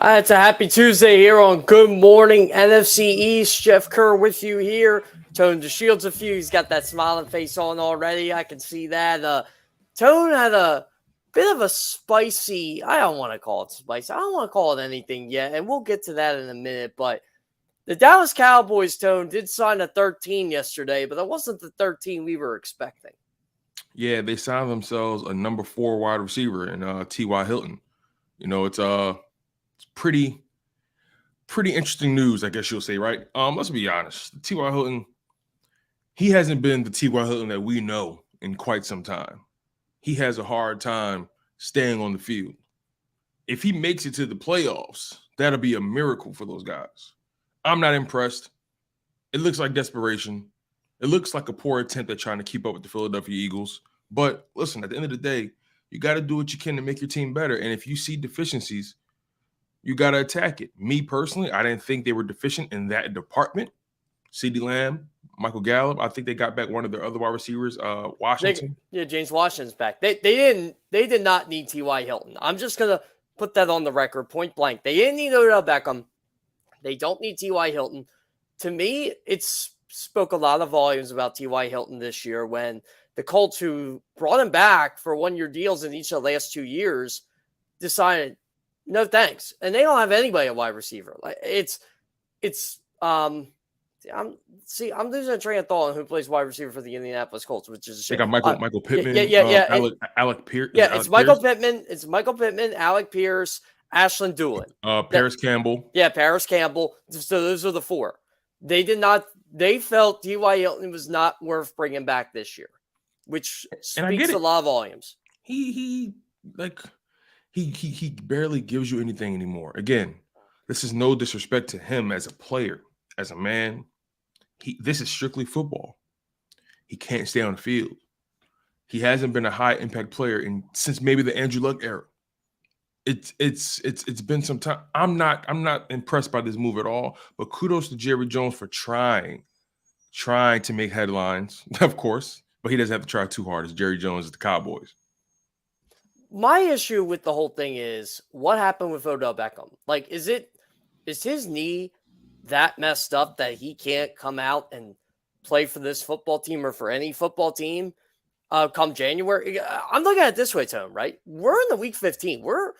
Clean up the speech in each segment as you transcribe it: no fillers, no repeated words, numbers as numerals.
It's a happy Tuesday here on Good Morning NFC East. Jeff Kerr with you here. Tone DeShields II. He's got that smiling face on already. I can see that. Tone had a bit of a spicy, I don't want to call it spicy. I don't want to call it anything yet, and we'll get to that in a minute. But the Dallas Cowboys, Tone, did sign a 13 yesterday, but that wasn't the 13 we were expecting. Yeah, they signed themselves a number 4 wide receiver in T.Y. Hilton. You know, it's pretty interesting news, I guess you'll say, right? Let's be honest. T.Y. Hilton, he hasn't been the T.Y. Hilton that we know in quite some time. He has a hard time staying on the field. If he makes it to the playoffs, that'll be a miracle for those guys. I'm not impressed. It looks like desperation. It looks like a poor attempt at trying to keep up with the Philadelphia Eagles. But listen, at the end of the day, you got to do what you can to make your team better. And if you see deficiencies, you got to attack it. Me personally, I didn't think they were deficient in that department. CeeDee Lamb, Michael Gallup, I think they got back one of their other wide receivers, Washington. James Washington's back. They did not need T.Y. Hilton. I'm just going to put that on the record, point blank. They didn't need Odell Beckham. They don't need T.Y. Hilton. To me, it spoke a lot of volumes about T.Y. Hilton this year when the Colts, who brought him back for one-year deals in each of the last 2 years, decided, no thanks. And they don't have anybody at wide receiver. Like I'm losing a train of thought on who plays wide receiver for the Indianapolis Colts, which is a shame. They got Michael Pittman. Alec Pierce. Yeah, it's Michael Pittman. It's Michael Pittman, Alec Pierce, Ashland Doolin. Paris Campbell. Yeah, Paris Campbell. So those are the 4. They felt T.Y. Hilton was not worth bringing back this year, which speaks a lot of volumes. He barely gives you anything anymore. Again, this is no disrespect to him as a player, as a man. This is strictly football. He can't stay on the field. He hasn't been a high impact player since maybe the Andrew Luck era. It's been some time. I'm not impressed by this move at all. But kudos to Jerry Jones for trying to make headlines, of course. But he doesn't have to try too hard. As Jerry Jones is the Cowboys. My issue with the whole thing is what happened with Odell Beckham. Like, is his knee that messed up that he can't come out and play for this football team or for any football team come January? I'm looking at it this way, Tone, right? We're in the week 15. We're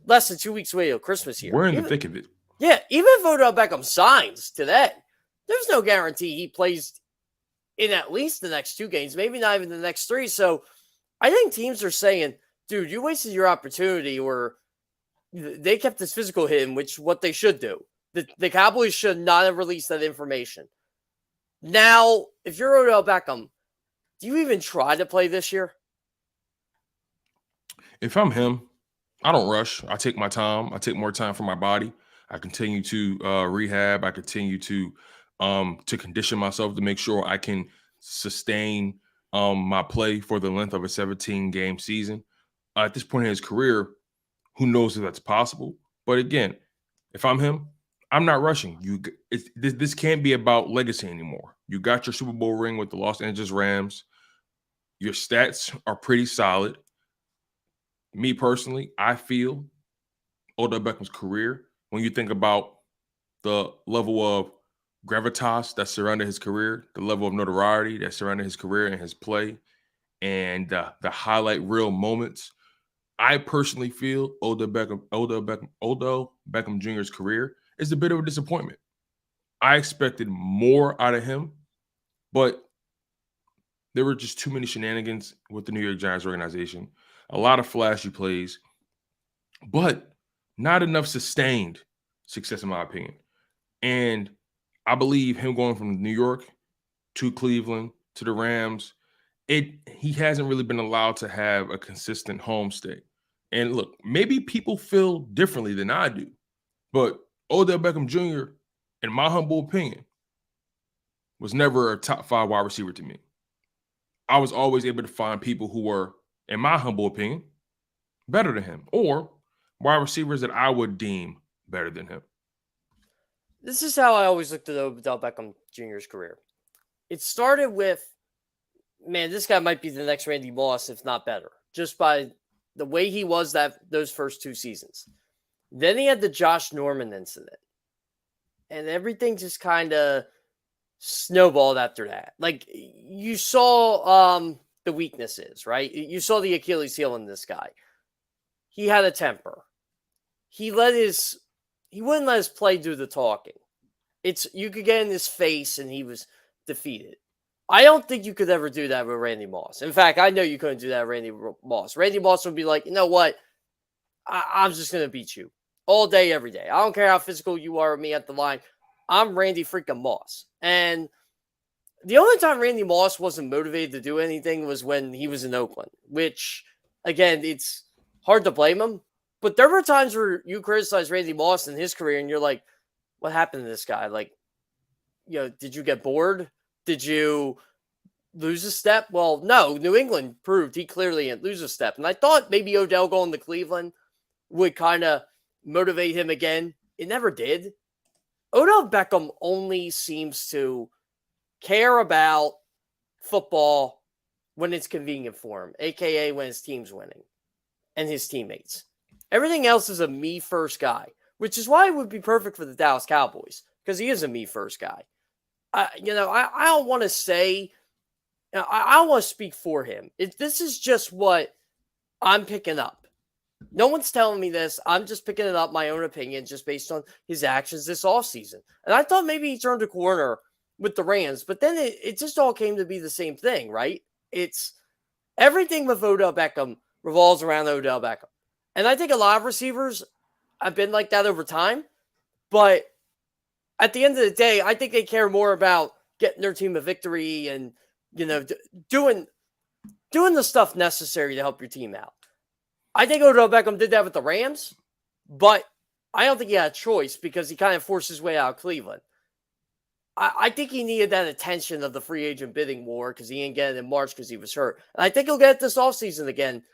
less than 2 weeks away till Christmas here. We're in the thick of it. Yeah, even if Odell Beckham signs today, there's no guarantee he plays in at least the next 2 games, maybe not even the next 3. So I think teams are saying, dude, you wasted your opportunity, or they kept this physical hit in, which what they should do. The Cowboys should not have released that information. Now, if you're Odell Beckham, do you even try to play this year? If I'm him, I don't rush. I take my time. I take more time for my body. I continue to rehab. I continue to condition myself to make sure I can sustain my play for the length of a 17-game season. At this point in his career, who knows if that's possible? But again, if I'm him, I'm not rushing. This can't be about legacy anymore. You got your Super Bowl ring with the Los Angeles Rams. Your stats are pretty solid. Me personally, I feel Odell Beckham's career, when you think about the level of gravitas that surrounded his career, the level of notoriety that surrounded his career and his play, and the highlight reel moments, I personally feel Odell Beckham Jr.'s career is a bit of a disappointment. I expected more out of him, but there were just too many shenanigans with the New York Giants organization. A lot of flashy plays, but not enough sustained success, in my opinion. And I believe him going from New York to Cleveland to the Rams, he hasn't really been allowed to have a consistent home stay. And look, maybe people feel differently than I do, but Odell Beckham Jr., in my humble opinion, was never a top 5 wide receiver to me. I was always able to find people who were, in my humble opinion, better than him, or wide receivers that I would deem better than him. This is how I always looked at Odell Beckham Jr.'s career. It started with, man, this guy might be the next Randy Moss, if not better, just by the way he was those first 2 seasons. Then he had the Josh Norman incident. And everything just kind of snowballed after that. Like, you saw the weaknesses, right? You saw the Achilles heel in this guy. He had a temper. He wouldn't let his play do the talking. You could get in his face and he was defeated. I don't think you could ever do that with Randy Moss. In fact, I know you couldn't do that with Randy Moss. Randy Moss would be like, you know what? I'm just going to beat you all day, every day. I don't care how physical you are with me at the line. I'm Randy freaking Moss. And the only time Randy Moss wasn't motivated to do anything was when he was in Oakland, which, again, it's hard to blame him. But there were times where you criticize Randy Moss in his career and you're like, what happened to this guy? Like, did you get bored? Did you lose a step? Well, no. New England proved he clearly didn't lose a step. And I thought maybe Odell going to Cleveland would kind of motivate him again. It never did. Odell Beckham only seems to care about football when it's convenient for him, a.k.a. when his team's winning and his teammates. Everything else is a me-first guy, which is why it would be perfect for the Dallas Cowboys, because he is a me-first guy. I don't want to say, I don't want to speak for him. This is just what I'm picking up. No one's telling me this. I'm just picking it up, my own opinion, just based on his actions this offseason. And I thought maybe he turned a corner with the Rams, but then it just all came to be the same thing, right? It's everything with Odell Beckham revolves around Odell Beckham. And I think a lot of receivers have been like that over time. But at the end of the day, I think they care more about getting their team a victory and, doing the stuff necessary to help your team out. I think Odell Beckham did that with the Rams, but I don't think he had a choice because he kind of forced his way out of Cleveland. I think he needed that attention of the free agent bidding war because he didn't get it in March because he was hurt. And I think he'll get it this offseason again.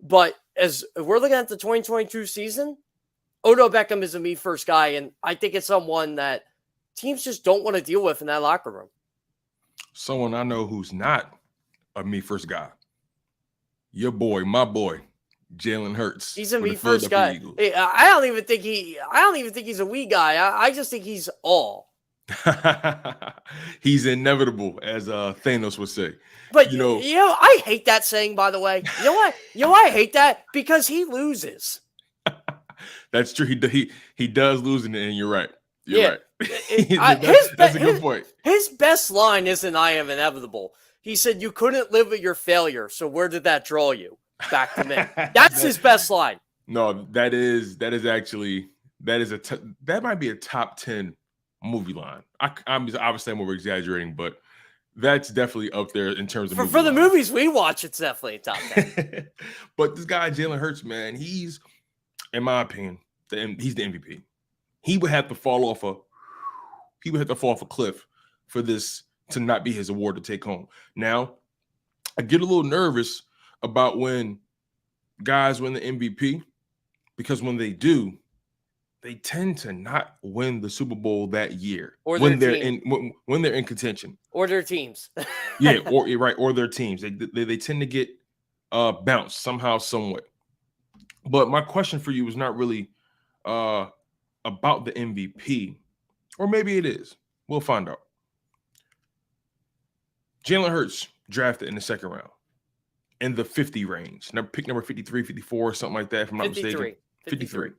But as we're looking at the 2022 season, Odell Beckham is a me-first guy, and I think it's someone that teams just don't want to deal with in that locker room. Someone I know who's not a me-first guy. Your boy, my boy, Jalen Hurts. He's a me-first guy. I don't even think he's a we guy. I just think he's all. He's inevitable, as Thanos would say. But I hate that saying, by the way. You know why I hate that? Because he loses. That's true. He does lose, and you're right. You're right. That's a good point. His best line isn't "I am inevitable." He said, "You couldn't live with your failure, so where did that draw you? Back to me." That's his best line. No, that might be a top 10 movie line. I'm obviously I'm over exaggerating, but that's definitely up there in terms of for the movies we watch. It's definitely a top 10. But this guy Jalen Hurts, man, he's, in my opinion, he's the MVP. He would have to fall off a cliff for this to not be his award to take home. Now, I get a little nervous about when guys win the MVP because when they do, they tend to not win the Super Bowl that year or when they're in contention or their teams. Yeah, or their teams. They tend to get bounced somehow, somewhat. But my question for you is not really about the MVP, or maybe it is. We'll find out. Jalen Hurts drafted in the second round in the 50 range. Pick number 53, 54, something like that, if I'm not mistaken. 53.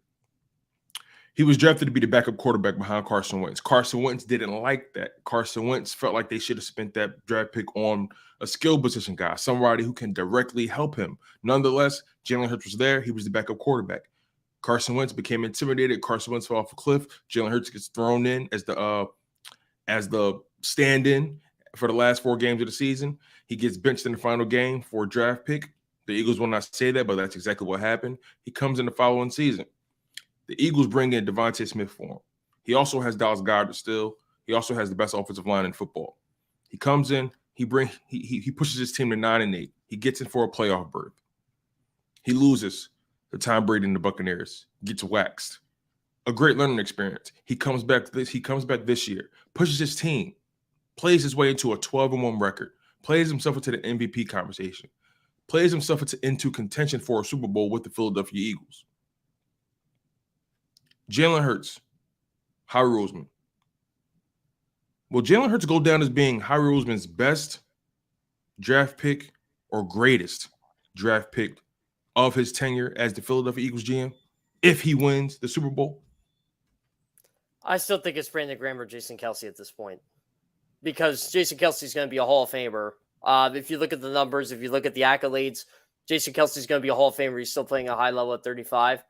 He was drafted to be the backup quarterback behind Carson Wentz. Carson Wentz didn't like that. Carson Wentz felt like they should have spent that draft pick on a skill position guy, somebody who can directly help him. Nonetheless, Jalen Hurts was there. He was the backup quarterback. Carson Wentz became intimidated. Carson Wentz fell off a cliff. Jalen Hurts gets thrown in as the stand-in for the last 4 games of the season. He gets benched in the final game for a draft pick. The Eagles will not say that, but that's exactly what happened. He comes in the following season. The Eagles bring in Devontae Smith for him. He also has Dallas Goedert still. He also has the best offensive line in football. He comes in. He pushes his team to 9-8. He gets in for a playoff berth. He loses to Tom Brady and the Buccaneers. Gets waxed. A great learning experience. He comes back this year. Pushes his team. Plays his way into a 12-1 record. Plays himself into the MVP conversation. Plays himself into contention for a Super Bowl with the Philadelphia Eagles. Jalen Hurts, Howie Roseman. Will Jalen Hurts go down as being Howie Roseman's best draft pick or greatest draft pick of his tenure as the Philadelphia Eagles GM if he wins the Super Bowl? I still think it's Brandon Graham or Jason Kelsey at this point, because Jason Kelsey is going to be a Hall of Famer. If you look at the numbers, if you look at the accolades, Jason Kelsey is going to be a Hall of Famer. He's still playing a high level at 35.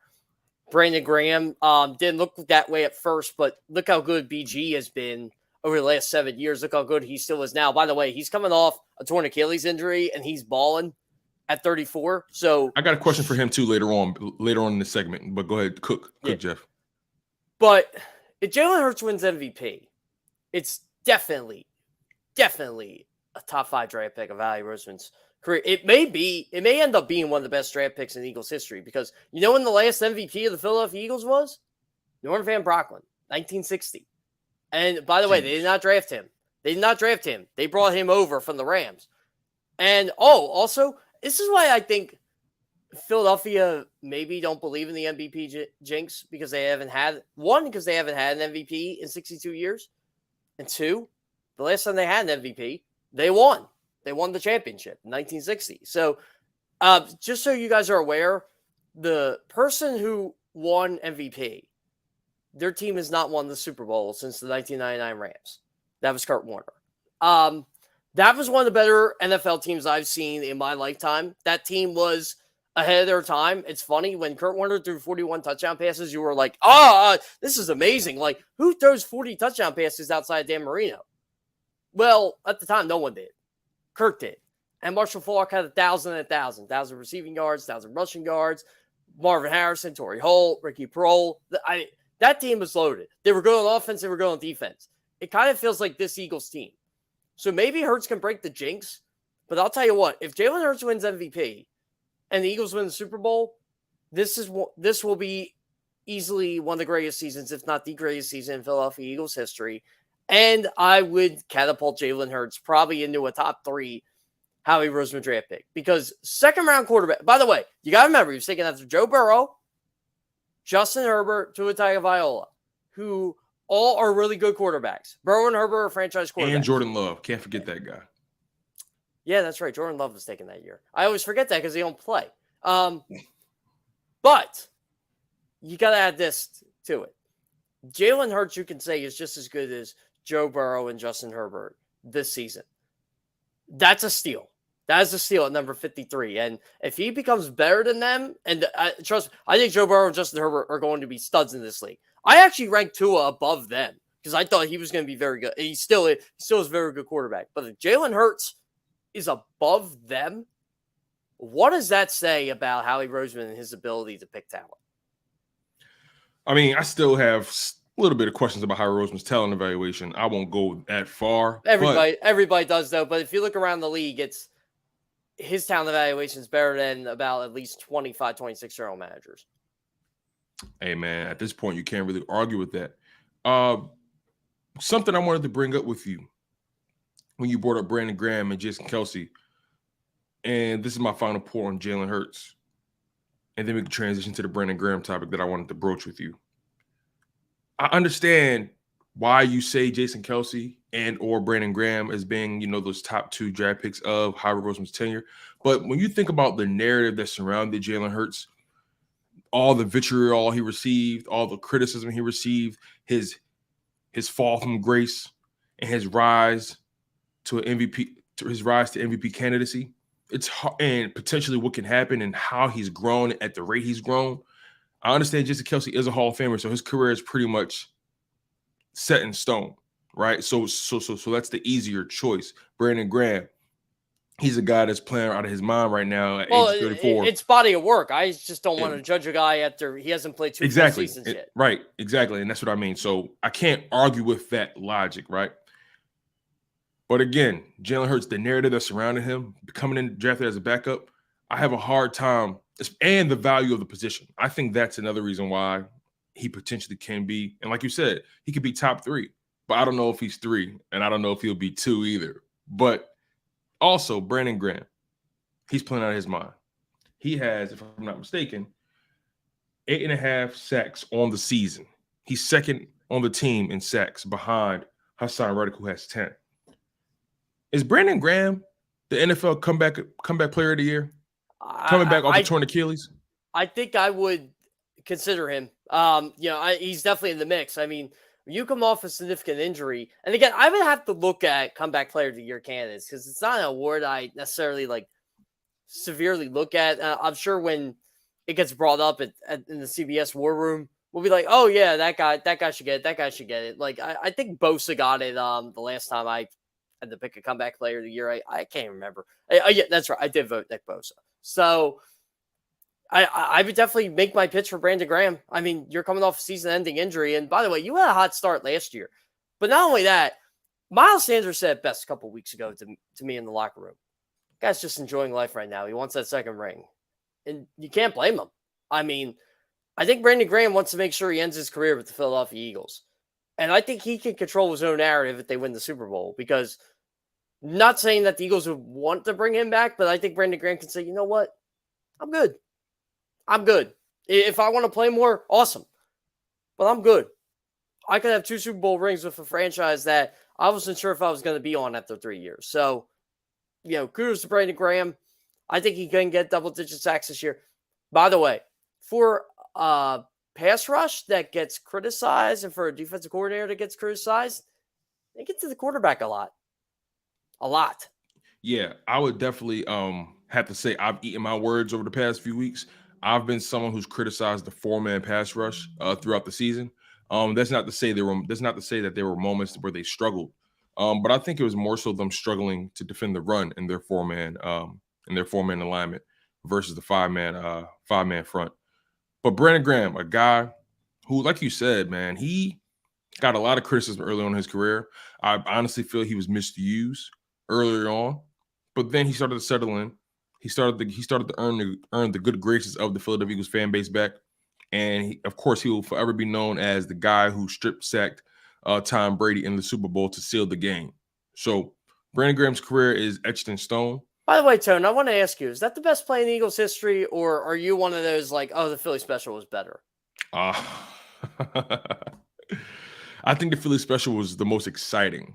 Brandon Graham didn't look that way at first, but look how good BG has been over the last 7 years. Look how good he still is now. By the way, he's coming off a torn Achilles injury, and he's balling at 34. So I got a question for him too later on in the segment. But go ahead, cook, Jeff. But if Jalen Hurts wins MVP, it's definitely a top 5 draft pick of Howie Roseman's career. It may end up being one of the best draft picks in Eagles history, because you know when the last MVP of the Philadelphia Eagles was? Norman Van Brocklin, 1960. And by the way, they did not draft him. They brought him over from the Rams. And also, this is why I think Philadelphia maybe don't believe in the MVP jinx, because they haven't had an MVP in 62 years. And 2, the last time they had an MVP, they won. They won the championship in 1960. So just so you guys are aware, the person who won MVP, their team has not won the Super Bowl since the 1999 Rams. That was Kurt Warner. That was one of the better NFL teams I've seen in my lifetime. That team was ahead of their time. It's funny, when Kurt Warner threw 41 touchdown passes, you were like, this is amazing. Like, who throws 40 touchdown passes outside Dan Marino? Well, at the time, no one did. Kurt did. And Marshall Faulk had 1,000 receiving yards, 1,000 rushing yards. Marvin Harrison, Torrey Holt, Ricky Prohl. That team was loaded. They were good on offense. They were good on defense. It kind of feels like this Eagles team. So maybe Hurts can break the jinx. But I'll tell you what, if Jalen Hurts wins MVP and the Eagles win the Super Bowl, this will be easily one of the greatest seasons, if not the greatest season in Philadelphia Eagles history. And I would catapult Jalen Hurts probably into a top 3 Howie Roseman draft pick. Because second-round quarterback, by the way, you got to remember, he was taken after Joe Burrow, Justin Herbert, Tua Tagovailoa, who all are really good quarterbacks. Burrow and Herbert are franchise quarterbacks. And Jordan Love. Can't forget that guy. Yeah, that's right. Jordan Love was taken that year. I always forget that because he don't play. But you got to add this to it. Jalen Hurts, you can say, is just as good as Joe Burrow and Justin Herbert this season. That's a steal. That is a steal at number 53. And if he becomes better than them, and I think Joe Burrow and Justin Herbert are going to be studs in this league. I actually ranked Tua above them because I thought he was going to be very good. He still is a very good quarterback. But if Jalen Hurts is above them, what does that say about Howie Roseman and his ability to pick talent? I mean, I still have a little bit of questions about Howie Roseman's talent evaluation. I won't go that far. Everybody does, though. But if you look around the league, it's his talent evaluation is better than about at least 25, 26-year-old managers. Hey, man, at this point, you can't really argue with that. Something I wanted to bring up with you when you brought up Brandon Graham and Jason Kelsey, and this is my final point on Jalen Hurts, and then we can transition to the Brandon Graham topic that I wanted to broach with you. I understand why you say Jason Kelsey and or Brandon Graham as being, those top 2 draft picks of Howie Roseman's tenure. But when you think about the narrative that surrounded Jalen Hurts, all the vitriol he received, all the criticism he received, his fall from grace, and his rise to MVP candidacy, it's hard, and potentially what can happen and how he's grown at the rate he's grown. I understand Jason Kelsey is a Hall of Famer, so his career is pretty much set in stone, right? So that's the easier choice. Brandon Graham, he's a guy that's playing out of his mind right now at age 34. It's body of work. I just don't want to judge a guy after he hasn't played 2 seasons yet. Right, exactly, and that's what I mean. So I can't argue with that logic, right? But again, Jalen Hurts, the narrative that surrounded him, coming in drafted as a backup, I have a hard time, and the value of the position. I think that's another reason why he potentially can be, and like you said, he could be top 3, but I don't know if he's 3, and I don't know if he'll be 2 either. But also, Brandon Graham, he's playing out of his mind. He has, if I'm not mistaken, 8.5 sacks on the season. He's second on the team in sacks behind Hassan Reddick, who has 10. Is Brandon Graham the NFL comeback player of the year? Coming back off a torn Achilles? I think I would consider him. He's definitely in the mix. I mean, you come off a significant injury, and again, I would have to look at comeback player of the year candidates because it's not an award I necessarily severely look at. I'm sure when it gets brought up in the CBS war room, we'll be like, oh yeah, that guy should get it. That guy should get it. Like I think Bosa got it the last time I had to pick a comeback player of the year. I can't remember. Yeah, that's right. I did vote Nick Bosa. So I would definitely make my pitch for Brandon Graham. I mean, you're coming off a season-ending injury. And by the way, you had a hot start last year. But not only that, Miles Sanders said it best a couple of weeks ago to me in the locker room. Guy's just enjoying life right now. He wants that second ring. And you can't blame him. I mean, I think Brandon Graham wants to make sure he ends his career with the Philadelphia Eagles. And I think he can control his own narrative if they win the Super Bowl. Because not saying that the Eagles would want to bring him back, but I think Brandon Graham can say, you know what? I'm good. If I want to play more, awesome. But I'm good. I could have 2 Super Bowl rings with a franchise that I wasn't sure if I was going to be on after 3 years. So, kudos to Brandon Graham. I think he can get double-digit sacks this year. By the way, for a pass rush that gets criticized and for a defensive coordinator that gets criticized, they get to the quarterback a lot. A lot. Yeah, I would definitely have to say I've eaten my words over the past few weeks. I've been someone who's criticized the 4-man pass rush throughout the season. That's not to say that there were moments where they struggled, but I think it was more so them struggling to defend the run in their 4-man alignment versus the 5-man front. But Brandon Graham, a guy who, like you said, man, he got a lot of criticism early on in his career. I honestly feel he was misused earlier on, but then he started to settle in. He started to earn the good graces of the Philadelphia Eagles fan base back, and of course he will forever be known as the guy who strip sacked Tom Brady in the Super Bowl to seal the game. So Brandon Graham's career is etched in stone. By the way, Tone, I want to ask you: is that the best play in Eagles history, or are you one of those the Philly special was better? I think the Philly special was the most exciting.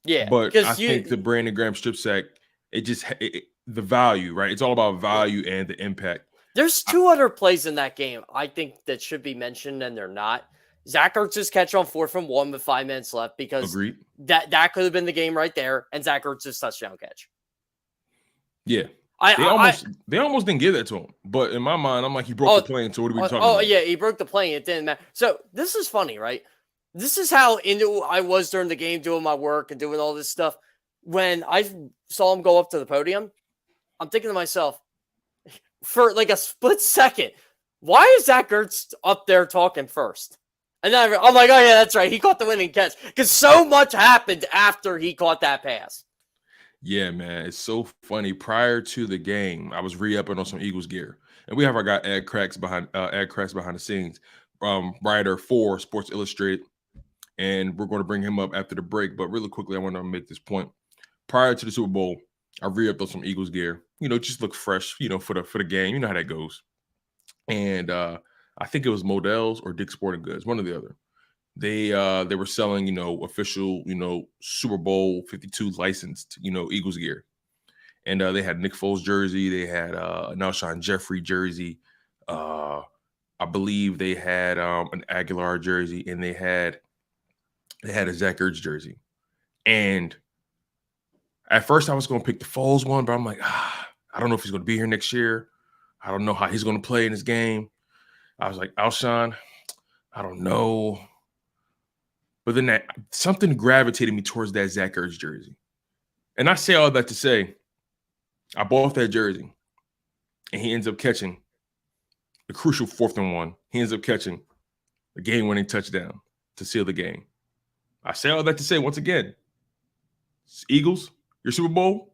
Yeah, but I think the Brandon Graham strip sack, the value, right? It's all about value and the impact. There's 2 other plays in that game I think that should be mentioned, and they're not. Zach Ertz's catch on 4th and 1 with 5 minutes left, because Agreed. that could have been the game right there, and Zach Ertz's touchdown catch. Yeah. They almost didn't give that to him. But in my mind, I'm like, he broke the plane, so what are we talking about? Oh, yeah, he broke the plane. It didn't matter. So this is funny, right? This is how into I was during the game doing my work and doing all this stuff. When I saw him go up to the podium, I'm thinking to myself, for a split second, why is Zach Ertz up there talking first? And then I'm like, oh, yeah, that's right. He caught the winning catch. Because so much happened after he caught that pass. Yeah, man. It's so funny. Prior to the game, I was re-upping on some Eagles gear. And we have our guy Ed Cracks behind the scenes, writer for Sports Illustrated. And we're going to bring him up after the break. But really quickly, I want to make this point. Prior to the Super Bowl, I re-upped on some Eagles gear. Just look fresh, for the game. You know how that goes. And I think it was Modell's or Dick's Sporting Goods, one or the other. They were selling, official, Super Bowl 52 licensed, Eagles gear. And they had Nick Foles jersey. They had an Alshon Jeffrey jersey. I believe they had an Aguilar jersey, and they had a Zach Ertz jersey. And at first I was going to pick the Foles one, but I'm like, I don't know if he's going to be here next year. I don't know how he's going to play in this game. I was like, Alshon, I don't know. But then something gravitated me towards that Zach Ertz jersey. And I say all that to say, I bought that jersey, and he ends up catching the crucial 4th and 1. He ends up catching the game-winning touchdown to seal the game. I say all that to say, once again, Eagles, your Super Bowl,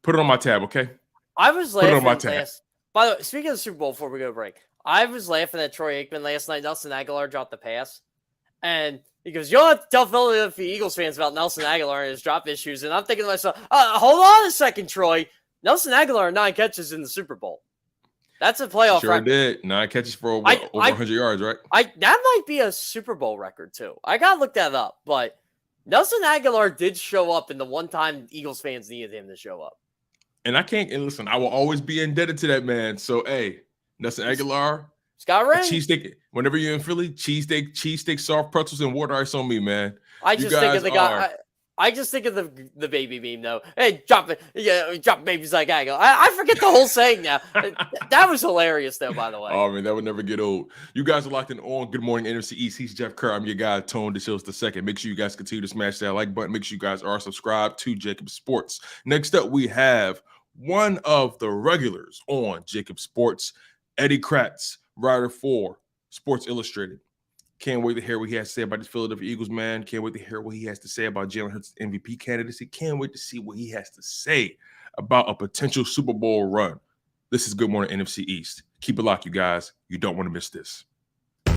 put it on my tab, okay? I was laughing. Put it on my tab. By the way, speaking of the Super Bowl, before we go to break, I was laughing at Troy Aikman last night. Nelson Aguilar dropped the pass. And he goes, you don't have to tell Philadelphia Eagles fans about Nelson Aguilar and his drop issues. And I'm thinking to myself, hold on a second, Troy. Nelson Aguilar, 9 catches in the Super Bowl. That's a playoff Sure record. did. 9 catches for over 100 yards, right? That might be a Super Bowl record too. I gotta look that up. But Nelson Aguilar did show up in the one time Eagles fans needed him to show up. And listen, I will always be indebted to that man. So, hey, Nelson Aguilar, Scott Ring. Cheesesteak. Whenever you're in Philly, cheesesteak, soft pretzels, and water ice on me, man. I just think of the guy. I just think of the baby meme though. Hey, drop it. Yeah, drop babies like Aguilar. I forget the whole saying now. That was hilarious though, by the way. Oh man, that would never get old. You guys are locked in on Good Morning NFC East. He's Jeff Kerr. I'm your guy, Tone DeShields II. Make sure you guys continue to smash that like button. Make sure you guys are subscribed to JAKIB Sports. Next up, we have one of the regulars on JAKIB Sports, Eddie Kratz, writer for Sports Illustrated. Can't wait to hear what he has to say about the Philadelphia Eagles, man. Can't wait to hear what he has to say about Jalen Hurts' MVP candidacy. Can't wait to see what he has to say about a potential Super Bowl run. This is Good Morning NFC East. Keep it locked, you guys. You don't want to miss this.